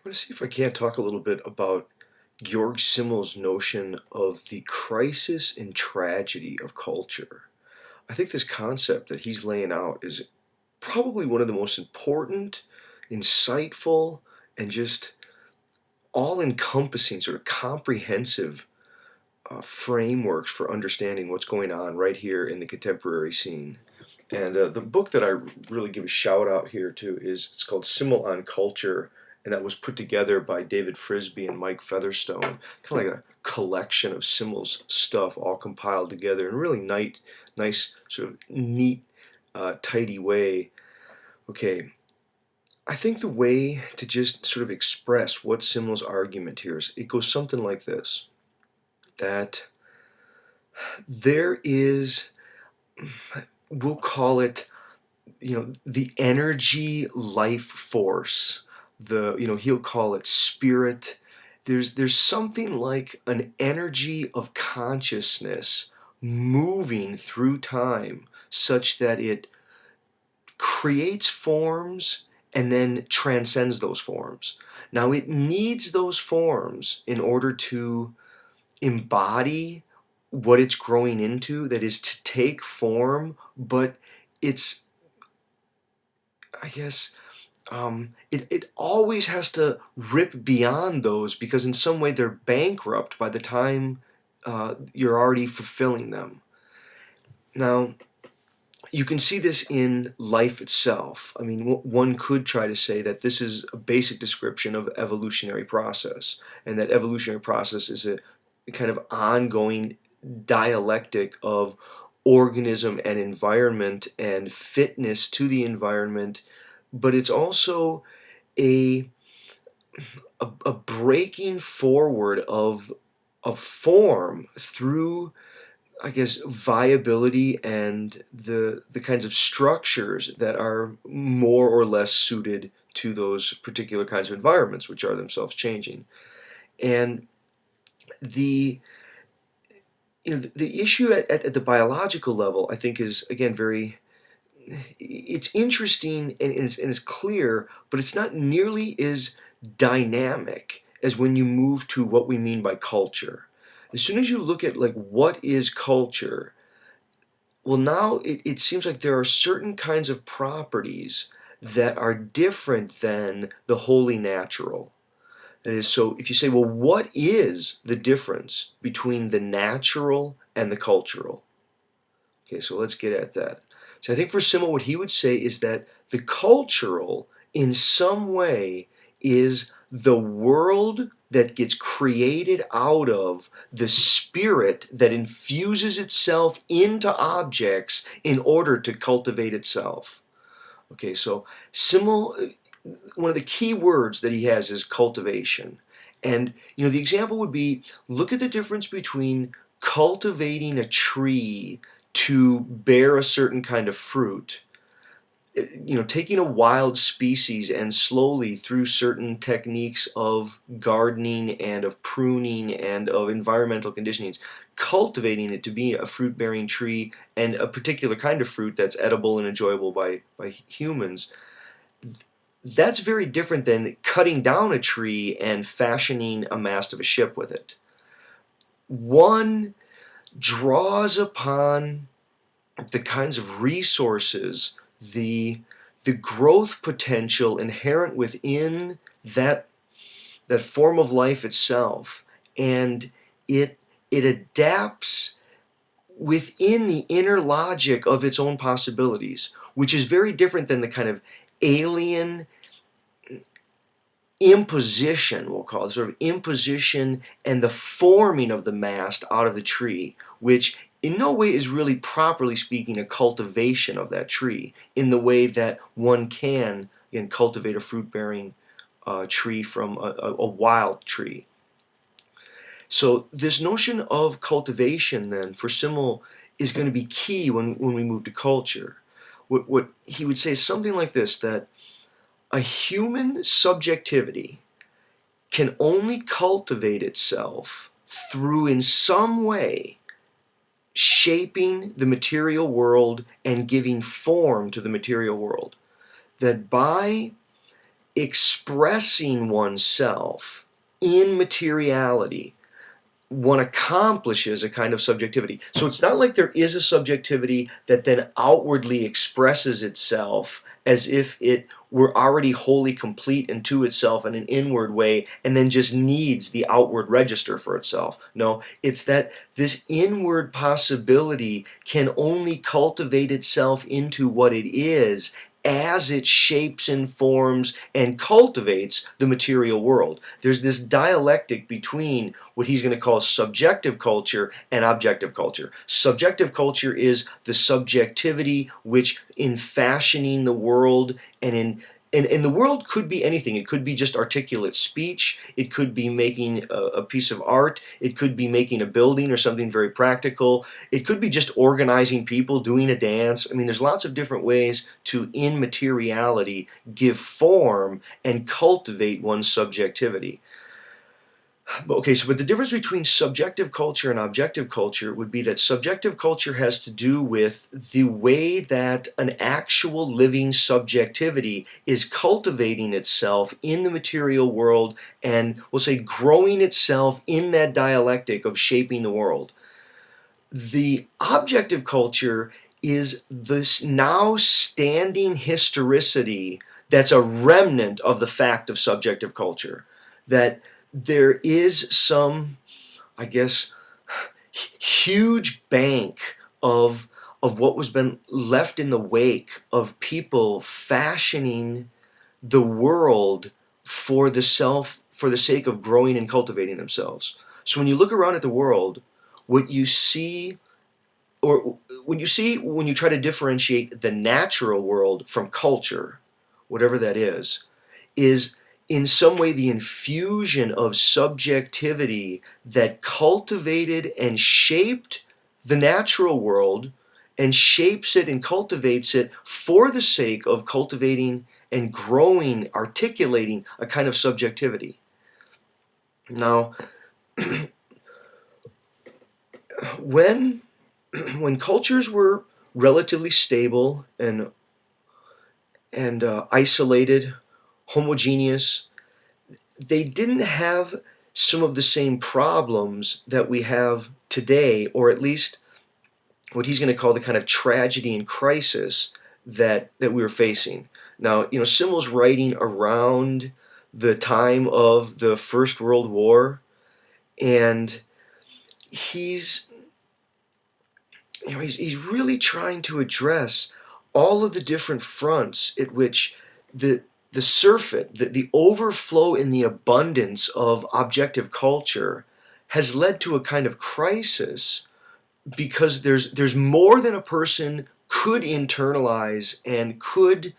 I'm going to see if I can't talk a little bit about Georg Simmel's notion of the crisis and tragedy of culture. I think this concept that he's laying out is probably one of the most important, insightful, and just all-encompassing, sort of comprehensive frameworks for understanding what's going on right here in the contemporary scene. And the book that I really give a shout out here to is it's called Simmel on Culture, and that was put together by David Frisby and Mike Featherstone, kind of like a collection of Simmel's stuff all compiled together in a really nice sort of neat, tidy way. Okay, I think the way to just sort of express what Simmel's argument here is, it goes something like this: that there is, we'll call it, the energy life force, he'll call it spirit. There's something like an energy of consciousness moving through time such that it creates forms and then transcends those forms. Now it needs those forms in order to embody what it's growing into, that is to take form, but it's, I guess, it always has to rip beyond those, because in some way they're bankrupt by the time you're already fulfilling them. Now, you can see this in life itself. I mean, one could try to say that this is a basic description of evolutionary process, and that evolutionary process is a kind of ongoing dialectic of organism and environment and fitness to the environment, but it's also a a breaking forward of form through, I guess, viability and the kinds of structures that are more or less suited to those particular kinds of environments, which are themselves changing. And the the issue at the biological level, I think, is again very, it's interesting and it's clear, but it's not nearly as dynamic as when you move to what we mean by culture. As soon as you look at like what is culture, well, now it seems like there are certain kinds of properties that are different than the wholly natural. That is, so if you say, well, what is the difference between the natural and the cultural? Okay, so let's get at that. So I think for Simmel, what he would say is that the cultural, in some way, is the world that gets created out of the spirit that infuses itself into objects in order to cultivate itself. Okay, so Simmel, one of the key words that he has is cultivation. And the example would be, look at the difference between cultivating a tree to bear a certain kind of fruit. Taking a wild species and slowly through certain techniques of gardening and of pruning and of environmental conditionings, cultivating it to be a fruit-bearing tree and a particular kind of fruit that's edible and enjoyable by humans. That's very different than cutting down a tree and fashioning a mast of a ship with it. One draws upon the kinds of resources, the growth potential inherent within that form of life itself, and it adapts within the inner logic of its own possibilities, which is very different than the kind of alien imposition, we'll call it, sort of imposition and the forming of the mast out of the tree, which in no way is really, properly speaking, a cultivation of that tree in the way that one can, again, cultivate a fruit-bearing tree from a wild tree. So this notion of cultivation then for Simmel is going to be key when we move to culture. What he would say is something like this, that a human subjectivity can only cultivate itself through, in some way, shaping the material world and giving form to the material world. That by expressing oneself in materiality, one accomplishes a kind of subjectivity. So it's not like there is a subjectivity that then outwardly expresses itself as if it were already wholly complete into itself in an inward way and then just needs the outward register for itself. No, it's that this inward possibility can only cultivate itself into what it is as it shapes and forms and cultivates the material world. There's this dialectic between what he's going to call subjective culture and objective culture. Subjective culture is the subjectivity which, in fashioning the world and the world could be anything. It could be just articulate speech. It could be making a piece of art. It could be making a building or something very practical. It could be just organizing people, doing a dance. I mean, there's lots of different ways to, in materiality, give form and cultivate one's subjectivity. But the difference between subjective culture and objective culture would be that subjective culture has to do with the way that an actual living subjectivity is cultivating itself in the material world and, we'll say, growing itself in that dialectic of shaping the world. The objective culture is this now standing historicity that's a remnant of the fact of subjective culture. That there is some, I guess, huge bank of what was been left in the wake of people fashioning the world for the sake of growing and cultivating themselves. So when you look around at the world, what you see, or when you try to differentiate the natural world from culture, whatever that is in some way the infusion of subjectivity that cultivated and shaped the natural world and shapes it and cultivates it for the sake of cultivating and growing, articulating a kind of subjectivity. Now, when cultures were relatively stable and isolated, homogeneous, they didn't have some of the same problems that we have today, or at least what he's going to call the kind of tragedy and crisis that we were facing. Now, Simmel's writing around the time of the First World War, and he's really trying to address all of the different fronts at which the surfeit, the overflow in the abundance of objective culture has led to a kind of crisis, because there's more than a person could internalize and could,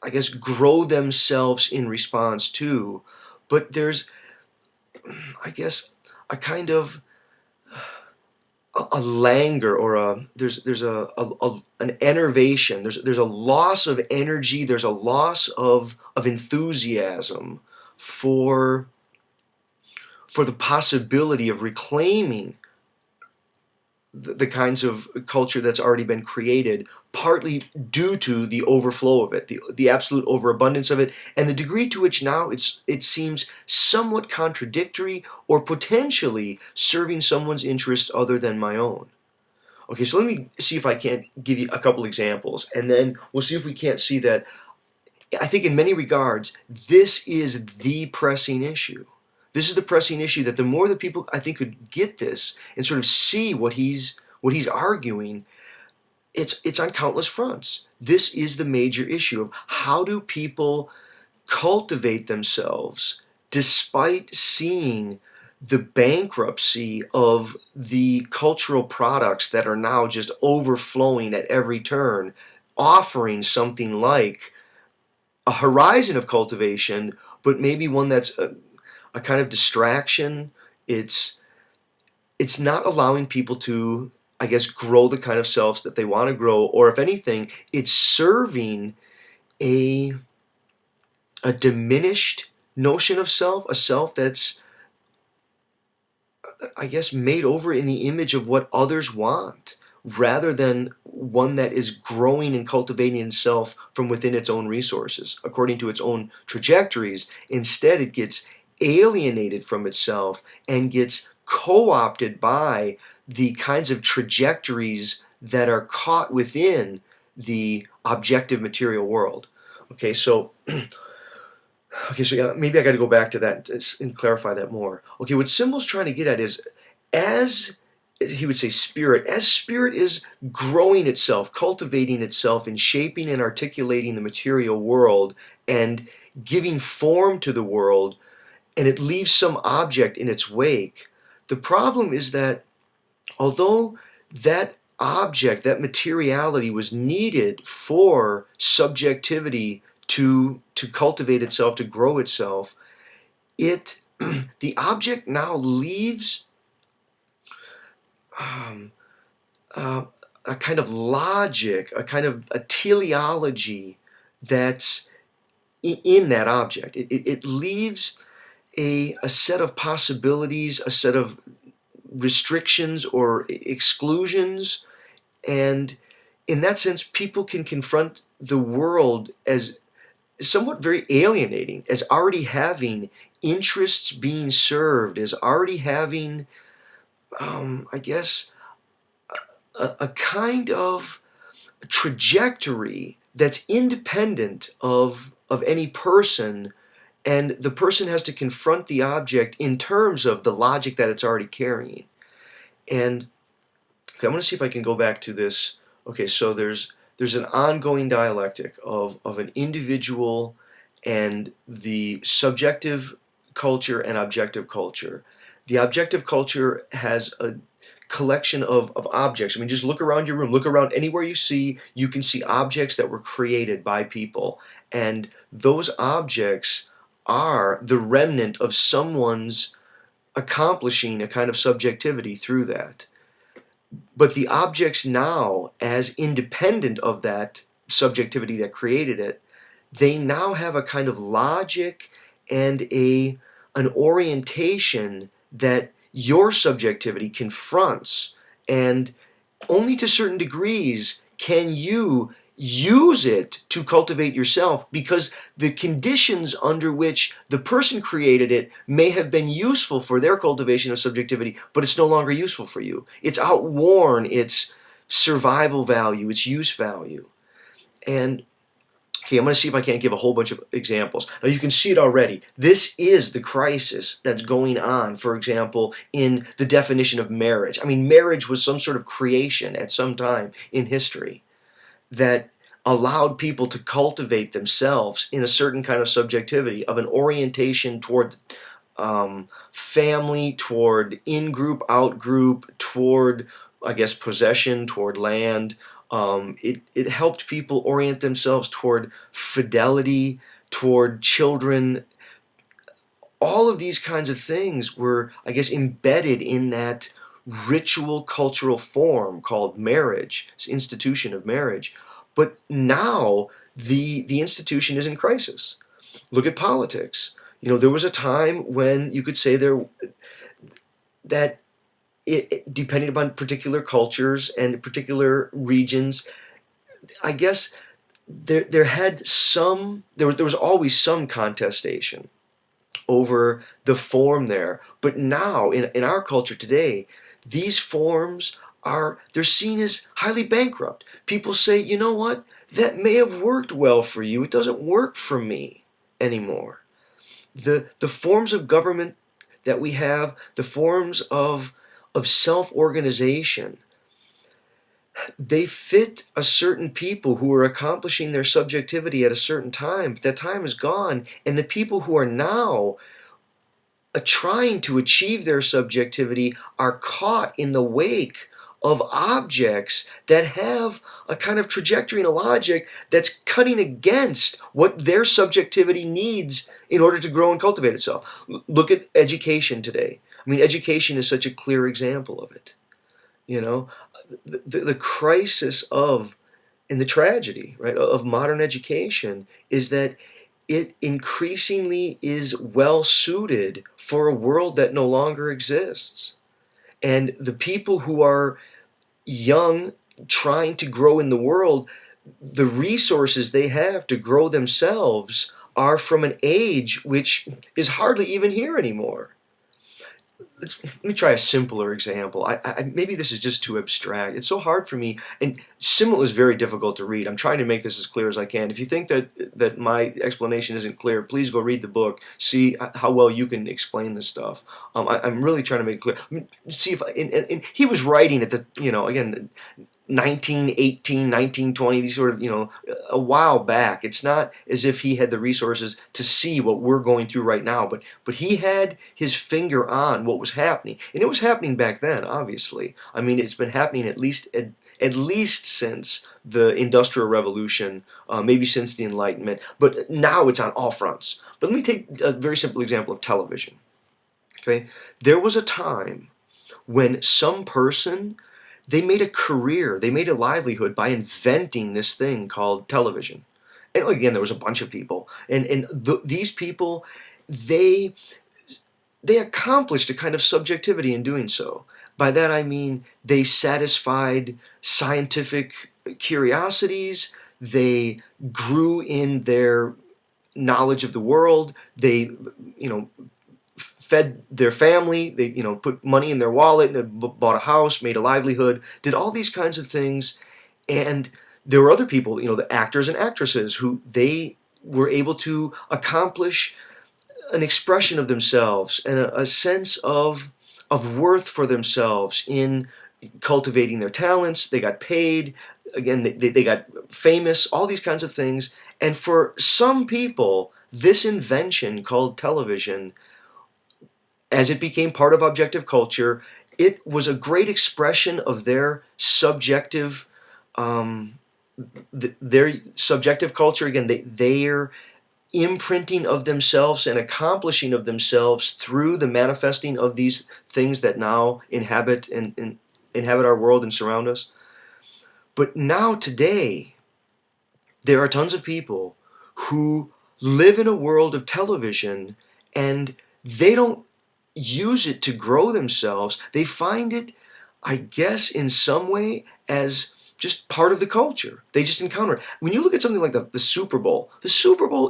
I guess, grow themselves in response to, but there's, I guess, a kind of a languor, or there's an enervation. There's a loss of energy. There's a loss of enthusiasm for the possibility of reclaiming the kinds of culture that's already been created, partly due to the overflow of it, the absolute overabundance of it, and the degree to which now it seems somewhat contradictory or potentially serving someone's interests other than my own. Okay, so let me see if I can't give you a couple examples, and then we'll see if we can't see that. I think in many regards, this is the pressing issue. This is the pressing issue, that the more that people, I think, could get this and sort of see what he's arguing, it's on countless fronts. This is the major issue of how do people cultivate themselves despite seeing the bankruptcy of the cultural products that are now just overflowing at every turn, offering something like a horizon of cultivation, but maybe one that's a kind of distraction. It's not allowing people to, I guess, grow the kind of selves that they want to grow, or if anything, it's serving a diminished notion of self, a self that's, I guess, made over in the image of what others want, rather than one that is growing and cultivating itself from within its own resources, according to its own trajectories. Instead, it gets alienated from itself and gets co-opted by the kinds of trajectories that are caught within the objective material world. Okay, so yeah, maybe I got to go back to that and clarify that more. Okay, what Simmel's trying to get at is, as he would say, as spirit is growing itself, cultivating itself, and shaping and articulating the material world and giving form to the world, and it leaves some object in its wake. The problem is that although that object, that materiality was needed for subjectivity to cultivate itself, to grow itself, it the object now leaves uh, a kind of logic, a kind of a teleology that's in that object. It leaves a set of possibilities, a set of restrictions or exclusions, and in that sense, people can confront the world as somewhat very alienating, as already having interests being served, as already having, I guess, a kind of trajectory that's independent of any person, and the person has to confront the object in terms of the logic that it's already carrying. And okay, I'm going to see if I can go back to this. Okay, so there's an ongoing dialectic of an individual and the subjective culture and objective culture. The objective culture has a collection of objects. I mean, just look around your room, look around anywhere you can see objects that were created by people. And those objects are the remnant of someone's accomplishing a kind of subjectivity through that. But the objects now, as independent of that subjectivity that created it, they now have a kind of logic and an orientation that your subjectivity confronts, and only to certain degrees can you use it to cultivate yourself, because the conditions under which the person created it may have been useful for their cultivation of subjectivity, but it's no longer useful for you. It's outworn its survival value, its use value. And okay, I'm going to see if I can't give a whole bunch of examples. Now, you can see it already. This is the crisis that's going on, for example, in the definition of marriage. I mean, marriage was some sort of creation at some time in history that allowed people to cultivate themselves in a certain kind of subjectivity, of an orientation toward family, toward in-group, out-group, toward, I guess, possession, toward land. It helped people orient themselves toward fidelity, toward children. All of these kinds of things were, I guess, embedded in that ritual cultural form called marriage, this institution of marriage. But now the institution is in crisis. Look at politics. You know, there was a time when you could say that depending upon particular cultures and particular regions, I guess there was always some contestation over the form there. But now in our culture today, these forms they're seen as highly bankrupt. People say, you know what, that may have worked well for you, it doesn't work for me anymore. The forms of government that we have, the forms of self-organization, they fit a certain people who are accomplishing their subjectivity at a certain time, but that time is gone, and the people who are now trying to achieve their subjectivity are caught in the wake of objects that have a kind of trajectory and a logic that's cutting against what their subjectivity needs in order to grow and cultivate itself. Look at education today. I mean, education is such a clear example of it. You know, the crisis and the tragedy, right, of modern education is that it increasingly is well suited for a world that no longer exists. And the people who are young, trying to grow in the world, the resources they have to grow themselves are from an age which is hardly even here anymore. Let me try a simpler example. Maybe this is just too abstract. It's so hard for me, and Simmel is very difficult to read. I'm trying to make this as clear as I can. If you think that my explanation isn't clear, please go read the book. See how well you can explain this stuff. I'm really trying to make it clear. See if and he was writing at the again 1918, 1920, these sort of, a while back. It's not as if he had the resources to see what we're going through right now, but he had his finger on what was happening. And it was happening back then, obviously. I mean, it's been happening at least since the Industrial Revolution, maybe since the Enlightenment, but now it's on all fronts. But let me take a very simple example of television. Okay? There was a time when some person, they made a career, they made a livelihood by inventing this thing called television. And again, there was a bunch of people, and these people, they accomplished a kind of subjectivity in doing so. By that I mean they satisfied scientific curiosities, they grew in their knowledge of the world, they, fed their family, they put money in their wallet and bought a house, made a livelihood, did all these kinds of things. And there were other people, the actors and actresses, who they were able to accomplish an expression of themselves and a sense of worth for themselves in cultivating their talents. They got paid, again, they got famous, all these kinds of things. And for some people, this invention called television, as it became part of objective culture, it was a great expression of their subjective, their subjective culture. Again, their imprinting of themselves and accomplishing of themselves through the manifesting of these things that now inhabit our world and surround us. But now today, there are tons of people who live in a world of television, and they don't use it to grow themselves. They find it, I guess, in some way as just part of the culture. They just encounter it. When you look at something like the Super Bowl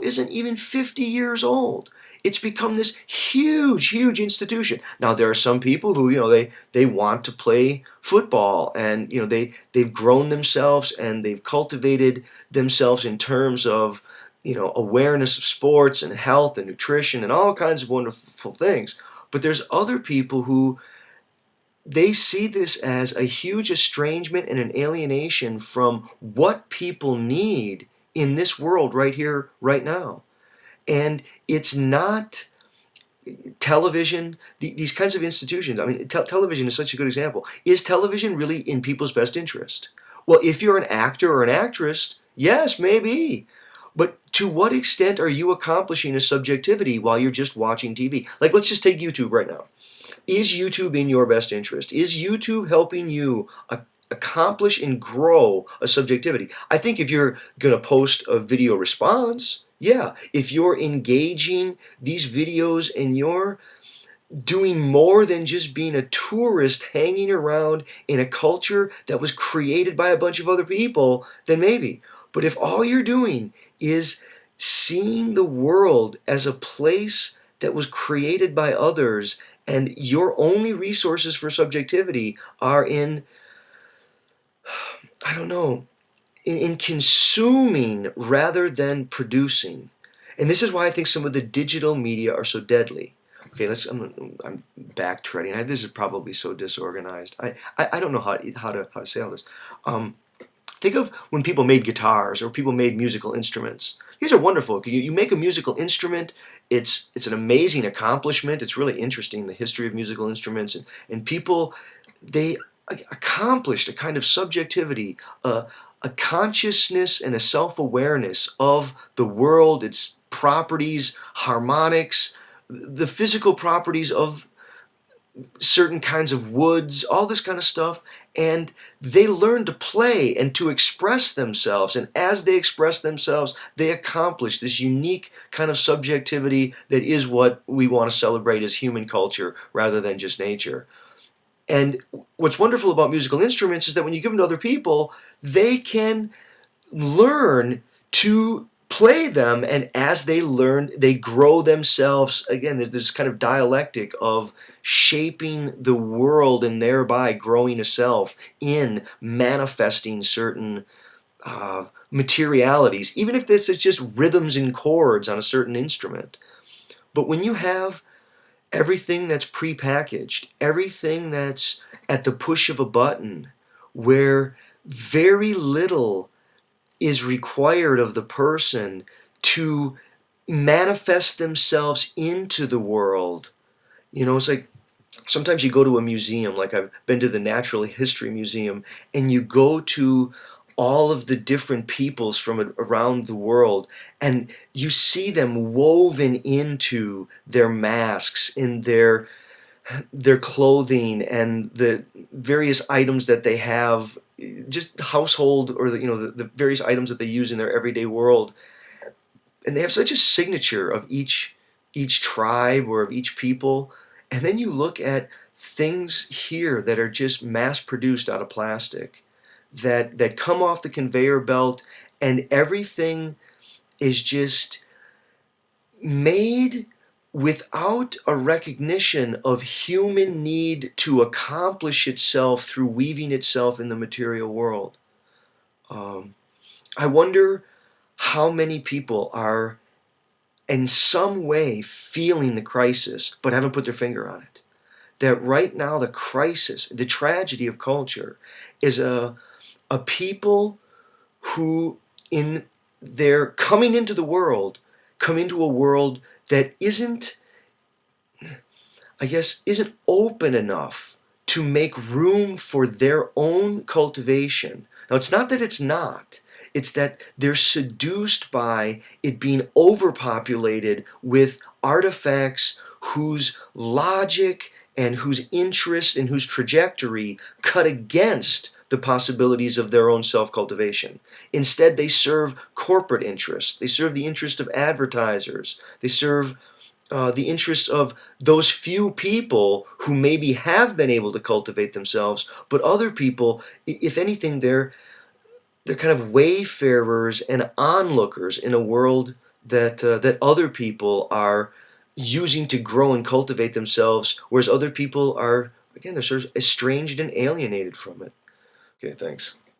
isn't even 50 years old. It's become this huge, huge institution. Now, there are some people who, they want to play football, and, they've grown themselves and they've cultivated themselves in terms of, awareness of sports and health and nutrition and all kinds of wonderful things. But there's other people who, they see this as a huge estrangement and an alienation from what people need in this world right here, right now. And it's not television, these kinds of institutions. I mean, television is such a good example. Is television really in people's best interest? Well, if you're an actor or an actress, yes, maybe. But to what extent are you accomplishing a subjectivity while you're just watching TV? Like, let's just take YouTube right now. Is YouTube in your best interest? Is YouTube helping you accomplish and grow a subjectivity? I think if you're going to post a video response, yeah. If you're engaging these videos and you're doing more than just being a tourist hanging around in a culture that was created by a bunch of other people, then maybe. But if all you're doing is seeing the world as a place that was created by others, and your only resources for subjectivity are in, I don't know, in consuming rather than producing. And this is why I think some of the digital media are so deadly. Okay, I'm backtracking. This is probably so disorganized. I don't know how to say all this. Think of when people made guitars or people made musical instruments. These are wonderful. You make a musical instrument. It's an amazing accomplishment. It's really interesting, the history of musical instruments. And people, they accomplished a kind of subjectivity, a consciousness and a self-awareness of the world, its properties, harmonics, the physical properties of certain kinds of woods, all this kind of stuff. And they learn to play and to express themselves. And as they express themselves, they accomplish this unique kind of subjectivity that is what we want to celebrate as human culture rather than just nature. And what's wonderful about musical instruments is that when you give them to other people, they can learn to play them, and as they learn, they grow themselves. Again, there's this kind of dialectic of shaping the world and thereby growing a self in manifesting certain materialities, even if this is just rhythms and chords on a certain instrument. But when you have everything that's prepackaged, everything that's at the push of a button, where very little is required of the person to manifest themselves into the world. It's like sometimes you go to a museum, like I've been to the Natural History Museum, and you go to all of the different peoples from around the world, and you see them woven into their masks, in their clothing, and the various items that they have, just household, or the various items that they use in their everyday world. And they have such a signature of each tribe or of each people. And then you look at things here that are just mass produced out of plastic, that come off the conveyor belt, and everything is just made without a recognition of human need to accomplish itself through weaving itself in the material world. I wonder how many people are in some way feeling the crisis but haven't put their finger on it. That right now the crisis, the tragedy of culture, is a people who, in their coming into the world, come into a world that isn't open enough to make room for their own cultivation. Now, it's not that it's not. It's that they're seduced by it being overpopulated with artifacts whose logic and whose interest and whose trajectory cut against the possibilities of their own self-cultivation. Instead, they serve corporate interests. They serve the interest of advertisers. They serve the interests of those few people who maybe have been able to cultivate themselves, but other people, if anything, they're kind of wayfarers and onlookers in a world that other people are using to grow and cultivate themselves, whereas other people are, again, they're sort of estranged and alienated from it. Okay, thanks.